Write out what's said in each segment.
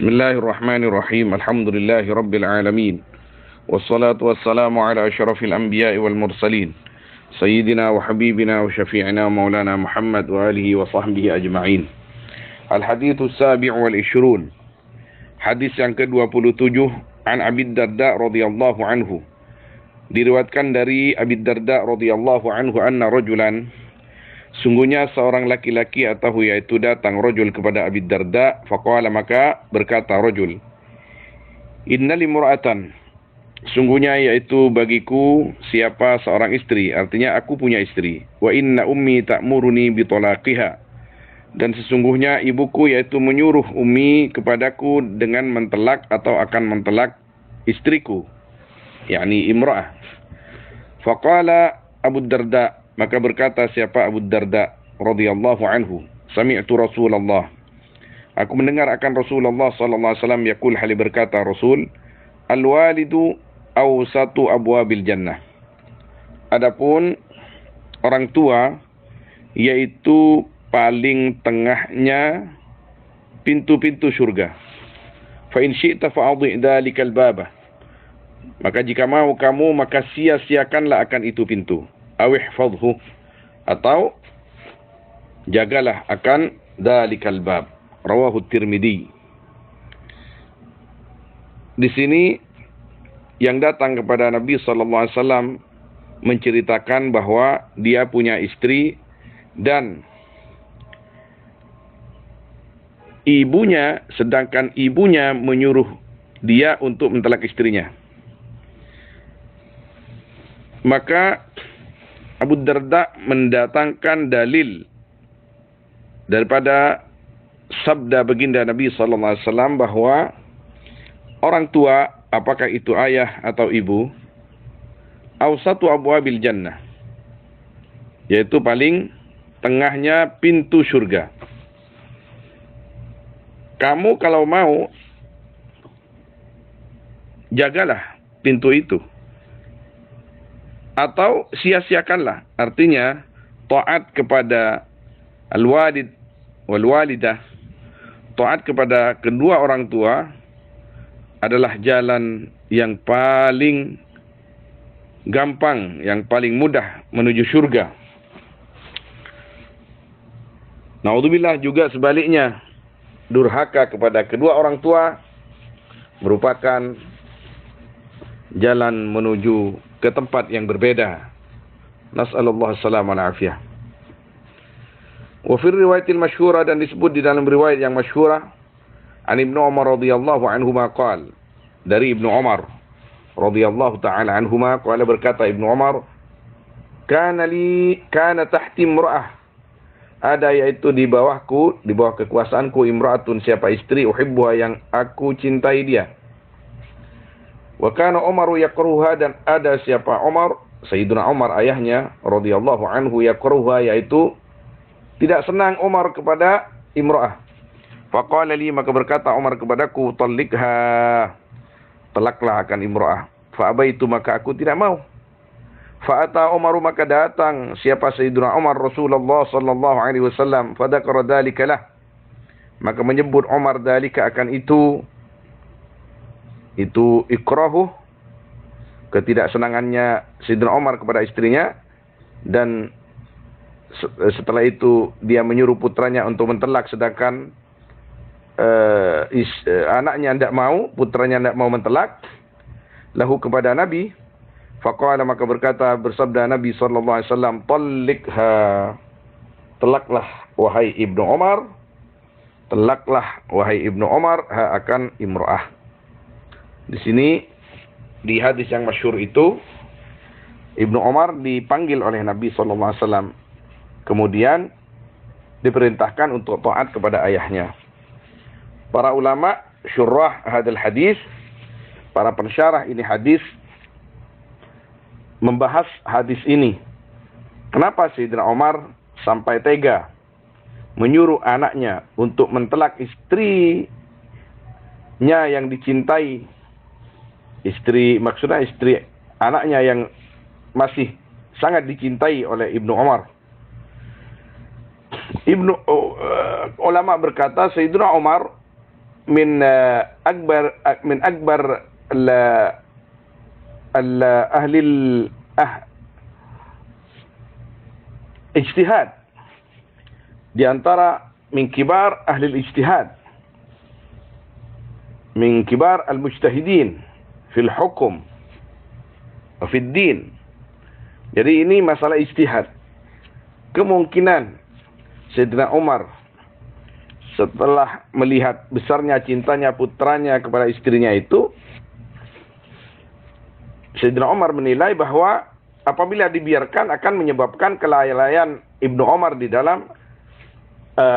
Bismillahirrahmanirrahim. Alhamdulillahi rabbil alamin. Wassalatu wassalamu ala asyrafil anbiya'i wal mursalin. Sayyidina wa habibina wa syafi'ina maulana Muhammad wa alihi wa sahbihi ajma'in. Al-hadithu sabi'u wal ishrun. Hadis yang ke-27 an Abi Darda radhiyallahu anhu. Diriwayatkan dari Abi Darda radhiyallahu anhu anna rajulan, sungguhnya seorang laki-laki atau yaitu datang rajul kepada Abi Darda, faqala, maka berkata rajul, inna limra'atan, sungguhnya yaitu bagiku siapa seorang istri, artinya aku punya istri, wa inna ummi ta'muruni bitalaqiha, dan sesungguhnya ibuku yaitu menyuruh ummi kepadaku dengan mentelak atau akan mentelak istriku, yakni imra'ah. Faqala Abu Darda, maka berkata siapa Abu Darda radhiyallahu anhu, sami'tu Rasulullah, aku mendengar akan Rasulullah sallallahu alaihi wasallam yaqul, hali berkata Rasul, al-walidu awsatu abwabil jannah. Adapun orang tua yaitu paling tengahnya pintu-pintu surga. Fa in syi'ta fa'adhi dzalikal baba, maka jika mau kamu maka sia-siakanlah akan itu pintu. Awihfadhu, atau jagalah akan dalikal bab. Rawahu Tirmidzi. Di sini yang datang kepada Nabi sallallahu alaihi wasallam menceritakan bahwa dia punya istri dan ibunya, sedangkan ibunya menyuruh dia untuk mentalak istrinya. Maka Abu Darda mendatangkan dalil daripada sabda baginda Nabi sallallahu alaihi wasallam bahwa orang tua, apakah itu ayah atau ibu, awsatu abwabil jannah, yaitu paling tengahnya pintu surga. Kamu kalau mau, jagalah pintu itu, atau sia-siakanlah, artinya taat kepada al-walid wal walidah, taat kepada kedua orang tua adalah jalan yang paling gampang, yang paling mudah menuju surga. Naudzubillah, juga sebaliknya, durhaka kepada kedua orang tua merupakan jalan menuju ke tempat yang berbeda. Nas'alullah salamah wal afiyah. Wa fi riwayatil masyhurah, dan disebut di dalam riwayat yang masyhurah, an Ibnu Umar radhiyallahu anhuma qala, dari Ibnu Umar radhiyallahu taala anhuma qala, berkata Ibnu Umar, kana tahti imra'ah, ada yaitu di bawahku, di bawah kekuasaanku, imra'atun, siapa istri, uhibbuha, yang aku cintai dia. Wa kana Umaru yakruha, dan ada siapa Umar, Sayyidina Umar ayahnya radhiyallahu anhu, yakruha, yaitu tidak senang Umar kepada imra'ah. Faqala li, maka berkata Umar kepadaku, talliqha, talaklah akan imra'ah. Fa abaitu, maka aku tidak mau. Fa ata Umaru, maka datang siapa Sayyidina Umar Rasulullah sallallahu alaihi wasallam, fa dzakara dzalika lah, maka menyebut Umar dzalika akan itu ikrahu, ketidaksenangannya Sayyidina Umar kepada istrinya, dan setelah itu dia menyuruh putranya untuk mentelak, sedangkan anaknya tidak mau, putranya tidak mau mentelak, lahu kepada Nabi. Faqala, maka berkata, bersabda Nabi sallallahu alaihi wasallam, talliqha, telaklah wahai Ibnu Umar, telaklah wahai Ibnu Umar, ha akan imra'ah. Di sini, di hadis yang masyhur itu, Ibnu Umar dipanggil oleh Nabi sallallahu alaihi wasallam, kemudian diperintahkan untuk taat kepada ayahnya. Para ulama syurah hadal hadis, para pensyarah ini hadis, membahas hadis ini. Kenapa Sayyidina Umar sampai tega menyuruh anaknya untuk mentelak istrinya yang dicintai, maksudnya istri anaknya yang masih sangat dicintai oleh Ibnu Umar. Ulama berkata Sayyidina Umar min akbar ahli ijtihad, di antara min kibar ahli ijtihad, min kibar al-mujtahidin fil hukum wa fid din. Jadi ini masalah ijtihad. Kemungkinan Sayyidina Umar setelah melihat besarnya cintanya putranya kepada istrinya itu, Sayyidina Umar menilai bahwa apabila dibiarkan akan menyebabkan kelalaian Ibnu Umar di dalam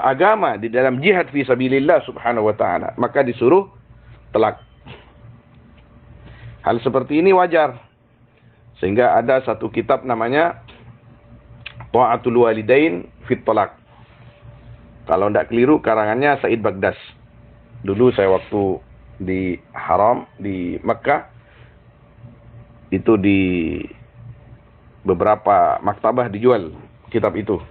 agama, di dalam jihad fi sabilillah subhanahu wa ta'ala. Maka disuruh telak. Hal seperti ini wajar. Sehingga ada satu kitab namanya Ta'atul Walidain fit Talaq. Kalau tidak keliru karangannya Said Bagdas. Dulu saya waktu di Haram di Mekah, itu di beberapa maktabah dijual kitab itu.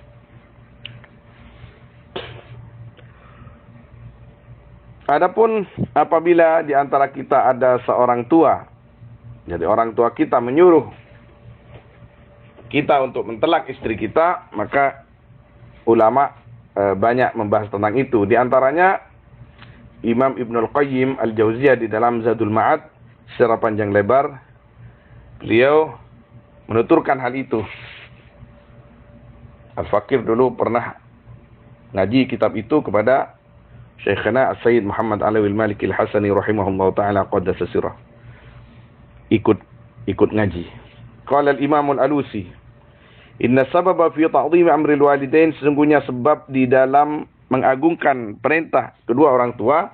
Adapun apabila di antara kita ada seorang tua, jadi orang tua kita menyuruh kita untuk mentelak istri kita, maka ulama banyak membahas tentang itu. Di antaranya Imam Ibnul Qayyim Al-Jauziyah di dalam Zadul Ma'ad secara panjang lebar, beliau menuturkan hal itu. Al-Fakir dulu pernah ngaji kitab itu kepada Syekhana As-Sayyid Muhammad Alawi Al-Maliki Al-Hasani rahimahullah ta'ala qaddasa sirrah. Ikut ngaji. Qala al-Imam Al-Alusi, inna sababa fi ta'dhim amri al-walidain, sesungguhnya sebab di dalam mengagungkan perintah kedua orang tua,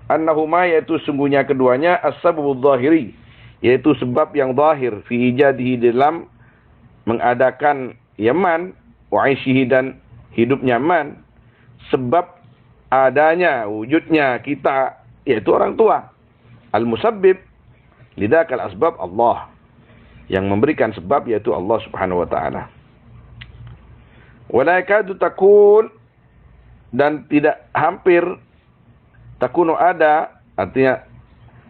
annahuma, yaitu sungguhnya keduanya, as-sababudz zahiri, yaitu sebab yang zahir, fi ijadihi, dalam mengadakan yaman, wa aishihi, dan hidupnya man, sebab adanya wujudnya kita, yaitu orang tua. Al-musabbib lidzakal asbab Allah, yang memberikan sebab yaitu Allah Subhanahu wa taala. Wala yakadu takun, dan tidak hampir, takunu ada, artinya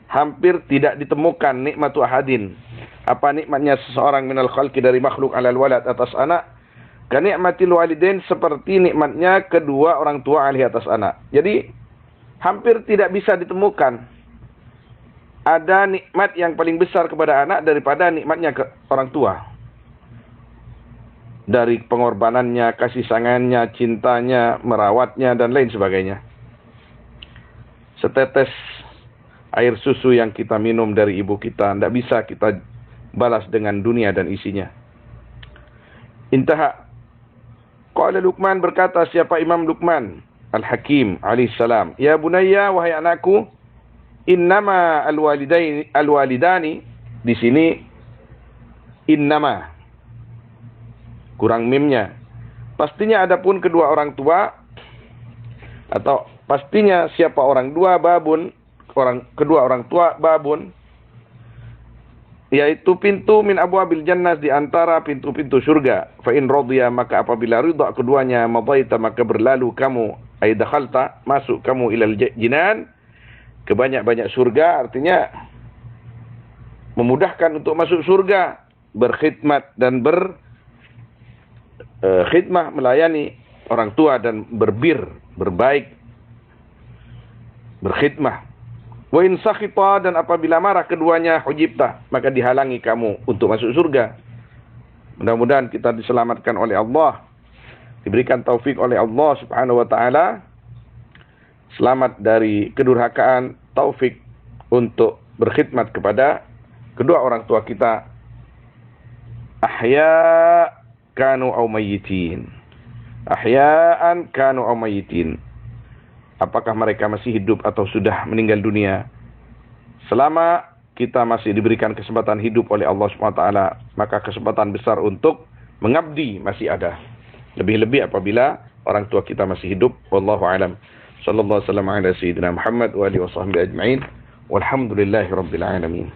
hampir tidak ditemukan, nikmatu ahadin, apa nikmatnya seseorang minal khalqi, dari makhluk, alal walad, atas anak, kanikmatil walidain, seperti nikmatnya kedua orang tua alaihi, atas anak. Jadi hampir tidak bisa ditemukan ada nikmat yang paling besar kepada anak daripada nikmatnya ke orang tua. Dari pengorbanannya, kasih sayangnya, cintanya, merawatnya, dan lain sebagainya. Setetes air susu yang kita minum dari ibu kita tidak bisa kita balas dengan dunia dan isinya. Intaha. Qala Luqman, berkata siapa Imam Luqman Al-Hakim alaihissalam, ya bunayya, wahai anakku, innama alwalidani, di sini innama kurang mimnya, pastinya adapun kedua orang tua, atau pastinya siapa orang dua, babun, kedua orang tua, babun, yaitu pintu min abwabil jannah, di antara pintu-pintu surga. Fa in radiya, maka apabila ridha keduanya, madaita, maka berlalu kamu, ay dakhalta, masuk kamu, ilal jinan, ke banyak-banyak surga, artinya memudahkan untuk masuk surga, berkhidmat dan khidmah, melayani orang tua, dan berbaik, berkhidmah. Wa in sakhita, dan apabila marah keduanya, hujibta, maka dihalangi kamu untuk masuk surga. Mudah-mudahan kita diselamatkan oleh Allah, diberikan taufik oleh Allah Subhanahu wa taala, selamat dari kedurhakaan, taufik untuk berkhidmat kepada kedua orang tua kita, ahya kanu aw mayyitin, ahya'an kanu aw mayyitin, apakah mereka masih hidup atau sudah meninggal dunia. Selama kita masih diberikan kesempatan hidup oleh Allah SWT, maka kesempatan besar untuk mengabdi masih ada. Lebih-lebih apabila orang tua kita masih hidup. Wallahu a'lam. Sallallahu alaihi wasallam ala sayyidina Muhammad wa alihi wa sahbihi ajma'in. Walhamdulillahi rabbil alamin.